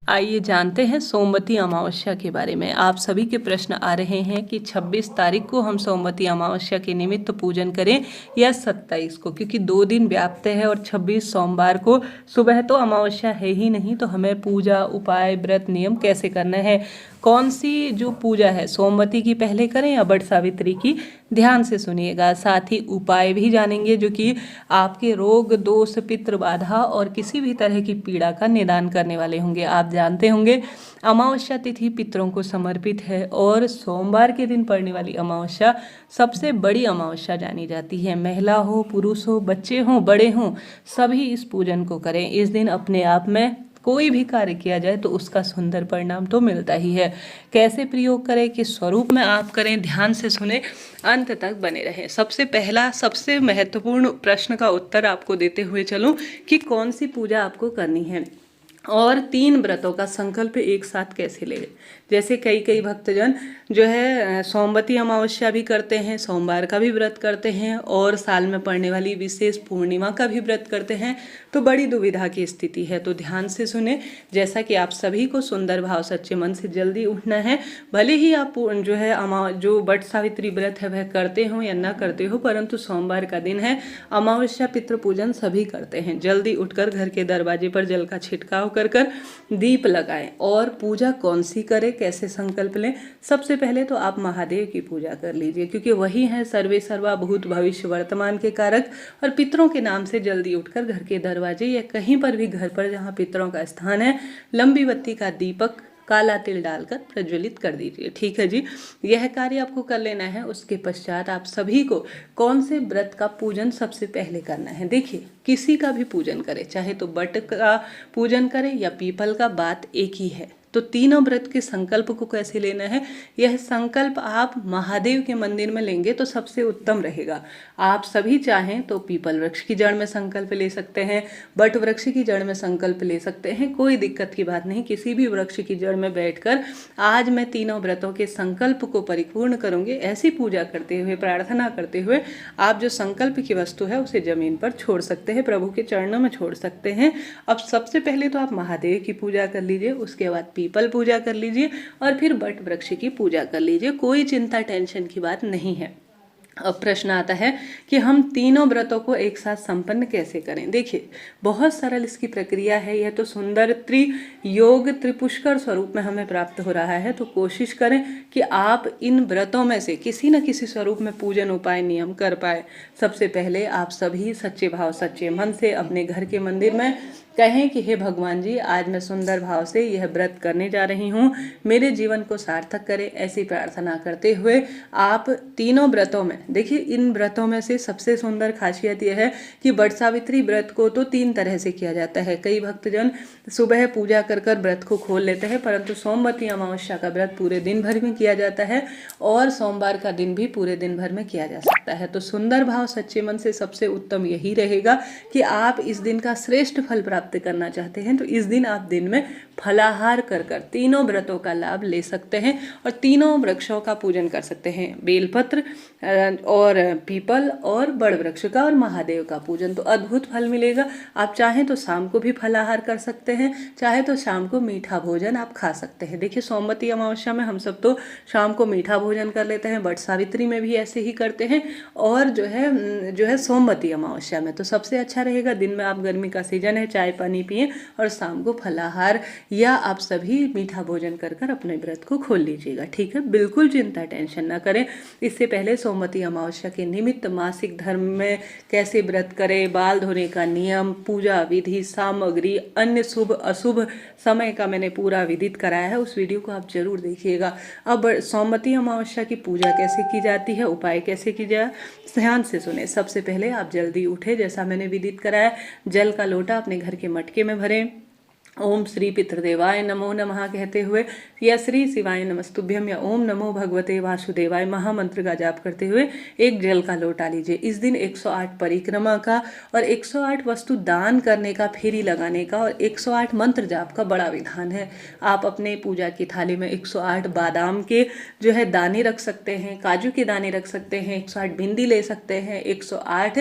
आइए जानते हैं सोमवती अमावस्या के बारे में। आप सभी के प्रश्न आ रहे हैं कि 26 तारीख को हम सोमवती अमावस्या के निमित्त पूजन करें या 27 को, क्योंकि 2 दिन व्याप्त है और 26 सोमवार को सुबह तो अमावस्या है ही नहीं, तो हमें पूजा उपाय व्रत नियम कैसे करना है, कौन सी जो पूजा है सोमवती की पहले करें या बट सावित्री की, ध्यान से सुनिएगा। साथ ही उपाय भी जानेंगे जो कि आपके रोग दोष पितृ बाधा और किसी भी तरह की पीड़ा का निदान करने वाले होंगे। आप जानते होंगे अमावस्या तिथि पितरों को समर्पित है और सोमवार के दिन पड़ने वाली अमावस्या सबसे बड़ी अमावस्या जानी जाती है। महिला हो पुरुष हो बच्चे हों बड़े हों सभी इस पूजन को करें। इस दिन अपने आप में कोई भी कार्य किया जाए तो उसका सुंदर परिणाम तो मिलता ही है। कैसे प्रयोग करें, किस स्वरूप में आप करें, ध्यान से सुने, अंत तक बने रहें। सबसे पहला सबसे महत्वपूर्ण प्रश्न का उत्तर आपको देते हुए चलूं कि कौन सी पूजा आपको करनी है और 3 व्रतों का संकल्प एक साथ कैसे ले। जैसे कई भक्तजन जो है सोमवती अमावस्या भी करते हैं, सोमवार का भी व्रत करते हैं और साल में पड़ने वाली विशेष पूर्णिमा का भी व्रत करते हैं, तो बड़ी दुविधा की स्थिति है। तो ध्यान से सुने, जैसा कि आप सभी को सुंदर भाव सच्चे मन से जल्दी उठना है, भले ही आप जो है जो बट सावित्री व्रत है वह करते हो या ना करते हो, परंतु सोमवार का दिन है, अमावस्या पितृ पूजन सभी करते हैं। जल्दी उठकर घर के दरवाजे पर जल का छिड़काव कर दीप लगाएं। और पूजा कौन सी करें, कैसे संकल्प लें। सबसे पहले तो आप महादेव की पूजा कर लीजिए, क्योंकि वही है सर्वे सर्वा भूत भविष्य वर्तमान के कारक। और पितरों के नाम से जल्दी उठकर घर के दरवाजे या कहीं पर भी घर पर जहाँ पितरों का स्थान है, लंबी बत्ती का दीपक काला तिल डालकर प्रज्वलित कर दीजिए। ठीक है जी, यह कार्य आपको कर लेना है। उसके पश्चात आप सभी को कौन से व्रत का पूजन सबसे पहले करना है। देखिए, किसी का भी पूजन करें, चाहे तो बट का पूजन करें या पीपल का, बात एक ही है। तो तीनों व्रत के संकल्प को कैसे लेना है, यह संकल्प आप महादेव के मंदिर में लेंगे तो सबसे उत्तम रहेगा। आप सभी चाहें तो पीपल वृक्ष की जड़ में संकल्प ले सकते हैं, बट वृक्ष की जड़ में संकल्प ले सकते हैं, कोई दिक्कत की बात नहीं। किसी भी वृक्ष की जड़ में बैठकर आज मैं तीनों व्रतों के संकल्प को परिपूर्ण करूंगे, ऐसी पूजा करते हुए प्रार्थना करते हुए आप जो संकल्प की वस्तु है उसे जमीन पर छोड़ सकते हैं, प्रभु के चरणों में छोड़ सकते हैं। अब सबसे पहले तो आप महादेव की पूजा कर लीजिए, उसके बाद पीपल पूजा कर लीजिए और फिर बट वृक्ष की पूजा कर लीजिए। कोई चिंता टेंशन की बात नहीं है। अब प्रश्न आता है कि हम तीनों व्रतों को एक साथ संपन्न कैसे करें। देखिए, बहुत सरल इसकी प्रक्रिया है। यह तो सुंदर त्रियोग त्रिपुष्कर स्वरूप में हमें प्राप्त हो रहा है। तो कोशिश करें कि आप इन व्रतों में से किसी न किसी स्वरूप में पूजन उपाय नियम कर पाए। सबसे पहले आप सभी सच्चे भाव सच्चे मन से अपने घर के मंदिर में कहें कि हे भगवान जी, आज मैं सुंदर भाव से यह व्रत करने जा रही हूँ, मेरे जीवन को सार्थक करें। ऐसी प्रार्थना करते हुए आप तीनों व्रतों में, देखिए इन व्रतों में से सबसे सुंदर खासियत यह है कि बट सावित्री व्रत को तो 3 तरह से किया जाता है। कई भक्तजन सुबह पूजा कर व्रत को खोल लेते हैं, परंतु सोमवती अमावस्या का व्रत पूरे दिन भर में किया जाता है और सोमवार का दिन भी पूरे दिन भर में किया जा सकता है। तो सुंदर भाव सच्चे मन से सबसे उत्तम यही रहेगा कि आप इस दिन का श्रेष्ठ फल प्राप्त करना चाहते हैं तो इस दिन आप दिन में फलाहार कर तीनों व्रतों का लाभ ले सकते हैं और तीनों वृक्षों का पूजन कर सकते हैं, बेलपत्र और पीपल और बड़ वृक्ष का और महादेव का पूजन। तो अद्भुत फल मिलेगा। आप चाहें तो शाम को भी फलाहार कर सकते हैं, चाहे तो शाम को मीठा भोजन आप खा सकते हैं। देखिए, सोमवती अमावस्या में हम सब तो शाम को मीठा भोजन कर लेते हैं, बट सावित्री में भी ऐसे ही करते हैं और जो है सोमवती अमावस्या में तो सबसे अच्छा रहेगा। दिन में आप, गर्मी का सीजन है, चाय पानी पिए और शाम को फलाहार या आप सभी मीठा भोजन कर अपने व्रत को खोल लीजिएगा। ठीक है, बिल्कुल चिंता टेंशन ना करें। इससे पहले सोमवती अमावस्या के निमित्त मासिक धर्म में कैसे व्रत करें, बाल धोने का नियम, पूजा विधि, सामग्री, अन्य शुभ अशुभ समय का मैंने पूरा विदित कराया है, उस वीडियो को आप जरूर देखिएगा। अब सोमवती अमावस्या की पूजा कैसे की जाती है, उपाय कैसे की जाए, ध्यान से सुने। सबसे पहले आप जल्दी उठे, जैसा मैंने विदित कराया, जल का लोटा अपने घर के मटके में भरें, ओम श्री पितृदेवाय नमो नमः कहते हुए या श्री शिवाय नमस्तुभ्यम या ओम नमो भगवते वासुदेवाय महामंत्र का जाप करते हुए एक जल का लोटा लीजिए। इस दिन 108 परिक्रमा का और 108 वस्तु दान करने का, फेरी लगाने का और 108 मंत्र जाप का बड़ा विधान है। आप अपने पूजा की थाली में 108 बादाम के जो है दाने रख सकते हैं, काजू के दाने रख सकते हैं, 108 भिंडी ले सकते हैं, 108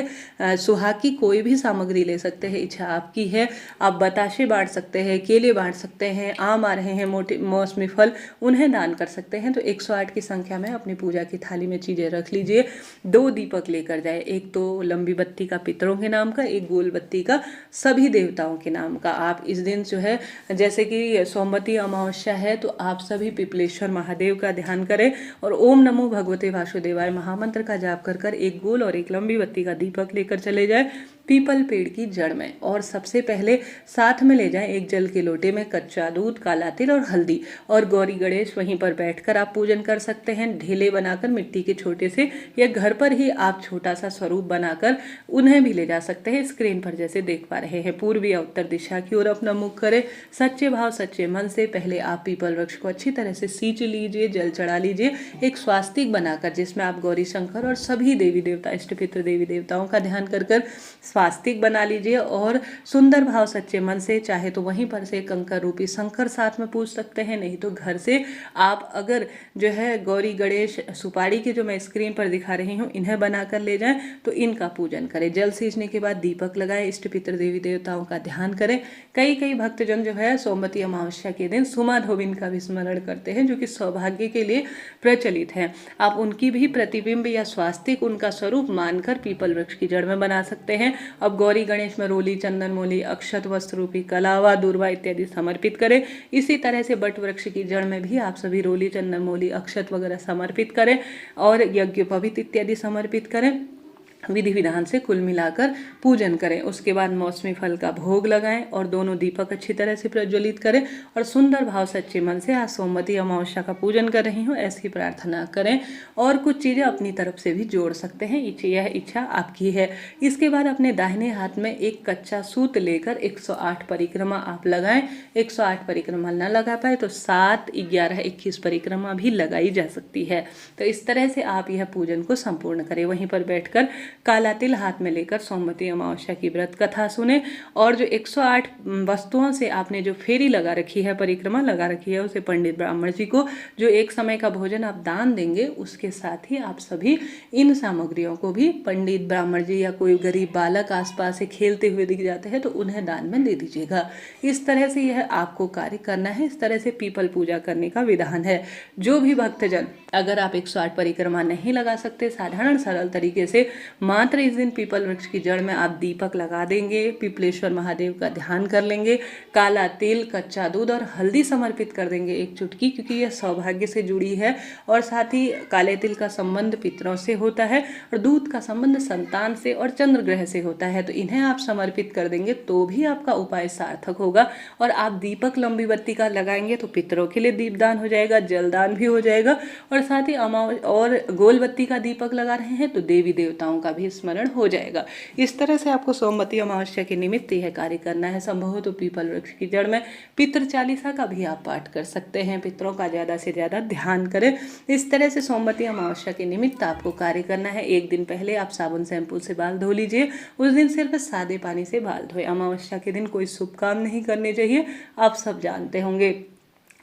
सुहाग की कोई भी सामग्री ले सकते हैं, इच्छा आपकी है। आप बताशे बांट सकते हैं, हैं, केले बांट सकते हैं, आम आ रहे हैं, मोटे मौसमी फल, उन्हें दान कर सकते हैं। तो 108 की संख्या में अपनी पूजा की थाली में चीज़ें रख लीजिए। 2 दीपक लेकर जाए, एक तो लंबी बत्ती का पितरों के नाम का, एक गोल बत्ती का सभी देवताओं के नाम का। आप इस दिन जो है, जैसे कि सोमवती अमावस्या है, तो आप सभी पिपलेश्वर महादेव का ध्यान करें और ओम नमो भगवते वासुदेवाय महामंत्र का जाप कर कर एक गोल और एक लंबी बत्ती का दीपक लेकर चले जाए पीपल पेड़ की जड़ में। और सबसे पहले साथ में ले जाएं एक जल के लोटे में कच्चा दूध, काला तिल और हल्दी, और गौरी गणेश वहीं पर बैठकर आप पूजन कर सकते हैं। ढेले बनाकर मिट्टी के छोटे से, या घर पर ही आप छोटा सा स्वरूप बनाकर उन्हें भी ले जा सकते हैं। स्क्रीन पर जैसे देख पा रहे हैं, पूर्वी या उत्तर दिशा की ओर अपना मुख करें। सच्चे भाव सच्चे मन से पहले आप पीपल वृक्ष को अच्छी तरह से सींच लीजिए, जल चढ़ा लीजिए, एक स्वास्तिक बनाकर जिसमें आप गौरी शंकर और सभी देवी देवता, इष्ट पितृ देवी देवताओं का ध्यान कर कर स्वास्तिक बना लीजिए। और सुंदर भाव सच्चे मन से, चाहे तो वहीं पर से कंकर रूपी शंकर साथ में पूज सकते हैं, नहीं तो घर से आप अगर जो है गौरी गणेश सुपारी के जो मैं स्क्रीन पर दिखा रही हूँ इन्हें बनाकर ले जाएं तो इनका पूजन करें। जल सींचने के बाद दीपक लगाएं, इष्ट पितृ देवी देवताओं का ध्यान करें। कई भक्तजन जो है सोमवती अमावस्या के दिन सुमा धोबिन का भी स्मरण करते हैं, जो कि सौभाग्य के लिए प्रचलित है। आप उनकी भी प्रतिबिंब या स्वास्तिक उनका स्वरूप मानकर पीपल वृक्ष की जड़ में बना सकते हैं। अब गौरी गणेश में रोली, चंदन मोली, अक्षत, वस्त्र रूपी कलावा, दूर्वा इत्यादि समर्पित करें। इसी तरह से बट वृक्ष की जड़ में भी आप सभी रोली, चंदन मोली, अक्षत वगैरह समर्पित करें और यज्ञोपवीत इत्यादि समर्पित करें। विधि विधान से कुल मिलाकर पूजन करें। उसके बाद मौसमी फल का भोग लगाएं और दोनों दीपक अच्छी तरह से प्रज्वलित करें और सुंदर भाव सच्चे मन से आज सोमवती अमावस्या का पूजन कर रही हूँ ऐसी प्रार्थना करें। और कुछ चीज़ें अपनी तरफ से भी जोड़ सकते हैं, यह इच्छा आपकी है। इसके बाद अपने दाहिने हाथ में एक कच्चा सूत लेकर 108 परिक्रमा आप लगाएं। 108 परिक्रमा न लगा पाए तो 7, 11, 21 परिक्रमा भी लगाई जा सकती है। तो इस तरह से आप यह पूजन को संपूर्ण करें। वहीं पर बैठकर काला तिल हाथ में लेकर सोमवती अमावस्या की व्रत कथा सुने और जो 108 वस्तुओं से आपने जो फेरी लगा रखी है, परिक्रमा लगा रखी है, उसे पंडित ब्राह्मण जी को जो एक समय का भोजन आप दान देंगे, उसके साथ ही आप सभी इन सामग्रियों को भी पंडित ब्राह्मण जी या कोई गरीब बालक आसपास से खेलते हुए दिख जाते हैं तो उन्हें दान में दे दीजिएगा। इस तरह से यह आपको कार्य करना है। इस तरह से पीपल पूजा करने का विधान है। जो भी भक्तजन, अगर आप 108 परिक्रमा नहीं लगा सकते, साधारण सरल तरीके से मात्र इस दिन पीपल वृक्ष की जड़ में आप दीपक लगा देंगे, पिपलेश्वर महादेव का ध्यान कर लेंगे, काला तिल, कच्चा दूध और हल्दी समर्पित कर देंगे 1 चुटकी, क्योंकि यह सौभाग्य से जुड़ी है और साथ ही काले तिल का संबंध पितरों से होता है और दूध का संबंध संतान से और चंद्र ग्रह से होता है। तो इन्हें आप समर्पित कर देंगे तो भी आपका उपाय सार्थक होगा। और आप दीपक लंबी बत्ती का लगाएंगे तो पितरों के लिए दीपदान हो जाएगा, जलदान भी हो जाएगा और साथ ही और गोल बत्ती का दीपक लगा रहे हैं तो देवी देवताओं का भी स्मरण हो जाएगा। इस तरह से आपको सोमवती अमावस्या के निमित्त यह कार्य करना है। संभव हो तो पीपल वृक्ष की जड़ में पितृ चालीसा का भी आप पाठ कर सकते हैं। पितरों का ज़्यादा से ज़्यादा ध्यान करें। इस तरह से सोमवती अमावस्या के निमित्त आपको कार्य करना है। एक दिन पहले आप साबुन शैम्पू से बाल धो लीजिए। उस दिन सिर्फ सादे पानी से बाल धोए। अमावस्या के दिन कोई शुभ काम नहीं करने चाहिए, आप सब जानते होंगे।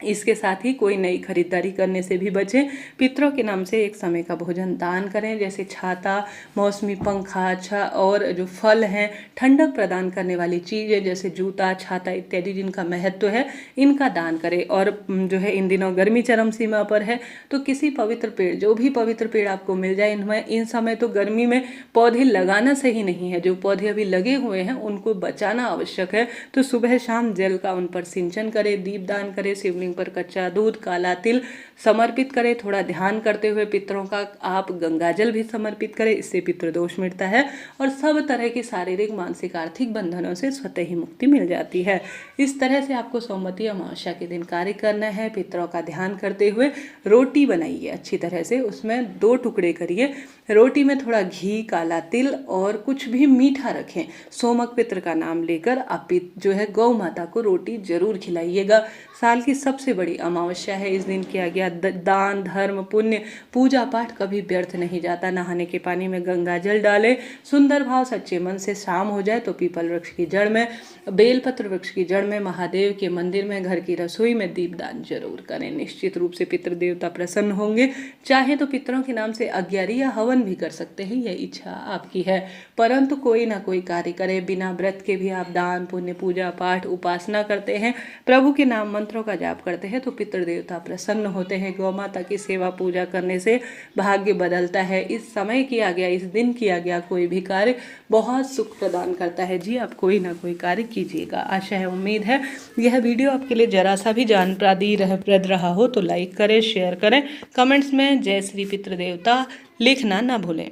इसके साथ ही कोई नई खरीदारी करने से भी बचें। पितरों के नाम से एक समय का भोजन दान करें, जैसे छाता, मौसमी पंखा, अच्छा और जो फल हैं, ठंडक प्रदान करने वाली चीज़ें जैसे जूता, छाता इत्यादि जिनका महत्व है, इनका दान करें। और जो है इन दिनों गर्मी चरम सीमा पर है तो किसी पवित्र पेड़, जो भी पवित्र पेड़ आपको मिल जाए, इनमें इन समय तो गर्मी में पौधे लगाना सही नहीं है। जो पौधे अभी लगे हुए हैं उनको बचाना आवश्यक है। तो सुबह शाम जल का उन पर सिंचन करें, दीपदान करें, शिवलिंग पर कच्चा दूध, काला तिल समर्पित करें। थोड़ा ध्यान करते हुए पितरों का आप गंगाजल भी समर्पित करें, इससे पितृदोष मिटता है और सब तरह की शारीरिक, मानसिक, आर्थिक बंधनों से स्वतः ही मुक्ति मिल जाती है। इस तरह से आपको सोमवती अमावस्या के दिन कार्य करना है। पितरों का ध्यान करते हुए रोटी बनाइए अच्छी तरह से, उसमें 2 टुकड़े करिए। रोटी में थोड़ा घी, काला तिल और कुछ भी मीठा रखें। सोमक पितर का नाम लेकर आप जो है गौ माता को रोटी जरूर खिलाइएगा। साल की सबसे बड़ी अमावस्या है। इस दिन किया गया दान, धर्म, पुण्य, पूजा पाठ कभी व्यर्थ नहीं जाता। नहाने के पानी में गंगा जल डालें। सुंदर भाव सच्चे मन से शाम हो जाए तो पीपल वृक्ष की जड़ में, बेलपत्र वृक्ष की जड़ में, महादेव के मंदिर में, घर की रसोई में दीपदान जरूर करें। निश्चित रूप से पितृ देवता प्रसन्न होंगे। चाहे तो पितरों के नाम से अग्यारी या हवन हवन भी कर सकते हैं, यह इच्छा आपकी है। परंतु कोई ना कोई कार्य करें, बिना व्रत के भी आप दान पुण्य पूजा पाठ उपासना करते हैं, प्रभु के नाम मंत्रों का जाप करते हैं तो पितृदेवता प्रसन्न होते हैं। गौ माता की सेवा पूजा करने से भाग्य बदलता है। इस समय किया गया, इस दिन किया गया कोई भी कार्य बहुत सुख प्रदान करता है। जी, आप कोई ना कोई कार्य कीजिएगा। आशा है, उम्मीद है यह वीडियो आपके लिए जरा सा भी जानप्रद रहा हो तो लाइक करें, शेयर करें, कमेंट्स में जय श्री पितृदेवता लिखना ना भूलें।